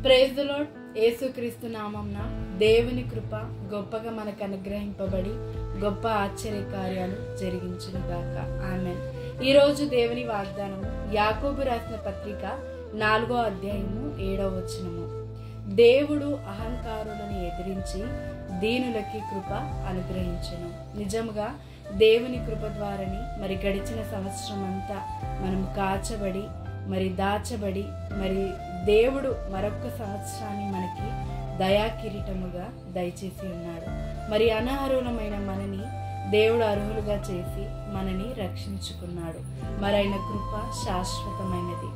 Praise the lord. యేసుక్రీస్తు నామమున దేవుని కృప గొప్పగా మనకు అనుగ్రహింపబడి గొప్ప ఆశ్చర్య కార్యాలు జరిగించును గాక. ఆమేన్. ఈరోజు దేవుని వాగ్దానము యాకోబు రాసిన పత్రిక 4వ అధ్యాయము 7వ వచనము. దేవుడు అహంకారులను ఎదిరించి దీనులకి కృప అనుగ్రహించును. నిజముగా దేవుని కృప ద్వారాని మరి గడిచిన సంవత్సరం అంతా మనం కాచబడి దాచబడి దేవుడు మరొక సంవత్సరాన్ని మనకి దయా కిరీటముగా దయచేసి ఉన్నాడు. అనర్హులమైన మనని దేవుడు అర్హులుగా చేసి మనని రక్షించుకున్నాడు. ఆయన కృప శాశ్వతమైనది.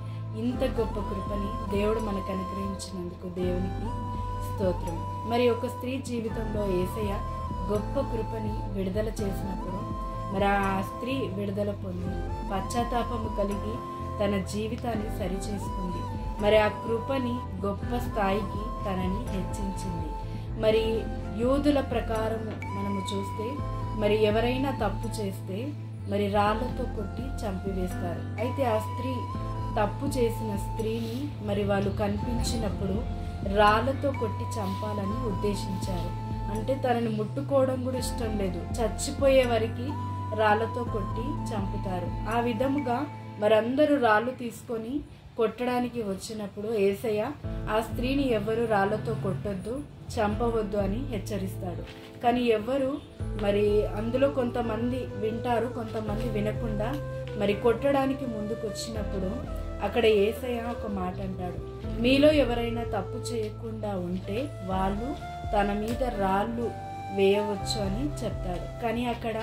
ఇంత గొప్ప కృపని దేవుడు మనకు అనుగ్రహించినందుకు దేవునికి స్తోత్రం. ఒక స్త్రీ జీవితంలో యేసయ్య గొప్ప కృపని విడుదల చేసినప్పుడు ఆ స్త్రీ విడుదల పొంది పశ్చాత్తాపము కలిగి తన జీవితాన్ని సరిచేసుకుంది. ఆ కృపని గొప్ప స్థాయికి తనని హెచ్చించింది. యూదుల ప్రకారము మనము చూస్తే ఎవరైనా తప్పు చేస్తే రాళ్లతో కొట్టి చంపివేస్తారు. అయితే ఆ స్త్రీ తప్పు చేసిన స్త్రీని వాళ్ళు కనిపించినప్పుడు రాళ్లతో కొట్టి చంపాలని ఉద్దేశించారు. అంటే తనని ముట్టుకోవడం కూడా ఇష్టం లేదు, చచ్చిపోయే వరకు రాళ్లతో కొట్టి చంపుతారు. ఆ విధముగా అందరూ రాళ్ళు తీసుకొని కొట్టడానికి వచ్చినప్పుడు యేసయ్య ఆ స్త్రీని ఎవరు రాళ్లతో కొట్టొద్దు, చంపవద్దు అని హెచ్చరిస్తాడు. కానీ ఎవరు అందులో కొంతమంది వింటారు, కొంతమంది వినకుండా కొట్టడానికి ముందుకు వచ్చినప్పుడు అక్కడ యేసయ్య ఒక మాట అంటాడు, మీలో ఎవరైనా తప్పు చేయకుండా ఉంటే వాళ్ళు తన మీద రాళ్ళు వేయవచ్చు అని చెప్తాడు. కానీ అక్కడ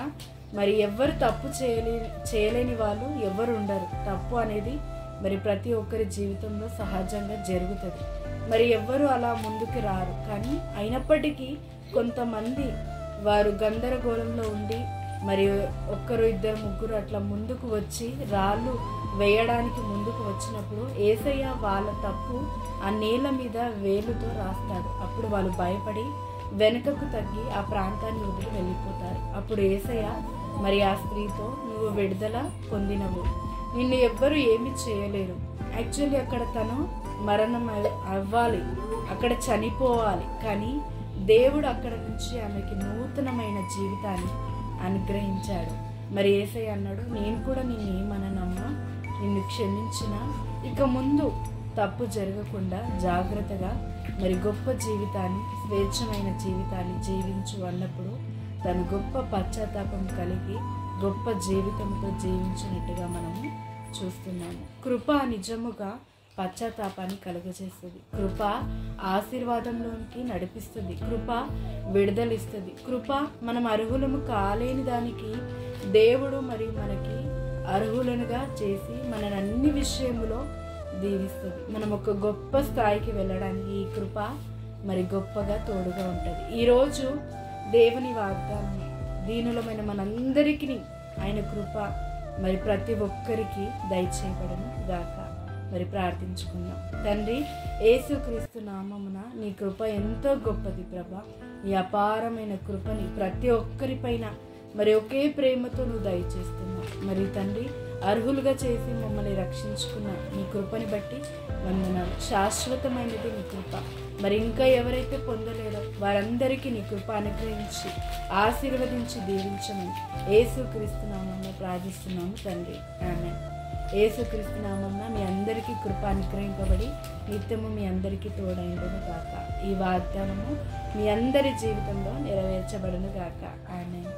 ఎవ్వరు తప్పు చేయలేని వాళ్ళు ఎవరు ఉండరు. తప్పు అనేది ప్రతి ఒక్కరి జీవితంలో సహజంగా జరుగుతుంది. ఎవ్వరు అలా ముందుకు రారు. కానీ అయినప్పటికీ కొంతమంది వారు గందరగోళంలో ఉండి ఒక్కరు ఇద్దరు ముగ్గురు అట్లా ముందుకు వచ్చి రాళ్ళు వేయడానికి ముందుకు వచ్చినప్పుడు యేసయ్య వాళ్ళ తప్పు ఆ నేల మీద వేలుతో రాస్తాడు. అప్పుడు వాళ్ళు భయపడి వెనుకకు తగ్గి ఆ ప్రాంతాన్ని వదిలి వెళ్ళిపోతారు. అప్పుడు యేసయ్య ఆ స్త్రీతో, నువ్వు విడుదల పొందినవు, నిన్ను ఎవ్వరు ఏమి చేయలేరు. యాక్చువల్లీ అక్కడ తను మరణం అవ్వాలి, అక్కడ చనిపోవాలి. కానీ దేవుడు అక్కడ నుంచి ఆమెకి నూతనమైన జీవితాన్ని అనుగ్రహించాడు. యేసయ్య అన్నాడు, నేను కూడా నిన్నేమనమ్మా, నిన్ను క్షమించిన, ఇక ముందు తప్పు జరగకుండా జాగ్రత్తగా గొప్ప జీవితాన్ని, స్వేచ్ఛమైన జీవితాన్ని జీవించు అన్నప్పుడు తను గొప్ప పశ్చాత్తాపం కలిగి గొప్ప జీవితంతో జీవించినట్టుగా మనము చూస్తున్నాము. కృప నిజముగా పశ్చాత్తాపాన్ని కలుగజేస్తుంది. కృప ఆశీర్వాదంలోకి నడిపిస్తుంది. కృప విడుదలిస్తుంది. కృప మనం అర్హులము కాలేని దానికి దేవుడు మనకి అర్హులనుగా చేసి మనని అన్ని విషయములో దీవిస్తుంది. మనం ఒక గొప్ప స్థాయికి వెళ్ళడానికి ఈ కృప గొప్పగా తోడుగా ఉంటుంది. ఈరోజు దేవుని వాగ్దానం దీనులమైన మనందరికీ ఆయన కృప ప్రతి ఒక్కరికి దయచేయబడను గాక. ప్రార్థించుకుందాం. తండ్రి, యేసుక్రీస్తు నామమున నీ కృప ఎంతో గొప్పది ప్రభా. నీ అపారమైన కృపని ప్రతి ఒక్కరిపైన ఒకే ప్రేమతో నువ్వు దయచేస్తున్నావు. తండ్రి, అర్హులుగా చేసి మమ్మల్ని రక్షించుకున్న నీ కృపని బట్టి వందనాలు. శాశ్వతమైనది నీ కృప. ఇంకా ఎవరైతే పొందలేరో వారందరికీ నీ కృప అనుగ్రహించి ఆశీర్వదించి దీవించమని యేసుక్రీస్తు నామమున ప్రార్థిస్తున్నాము తండ్రి. ఆమేన్. యేసుక్రీస్తు నామమున మీ అందరికీ కృప అనుగ్రహింపబడి నిత్యము మీ అందరికీ తోడైండును గాక. ఈ వాగ్దానము మీ అందరి జీవితంలో నెరవేర్చబడును గాక. ఆమేన్.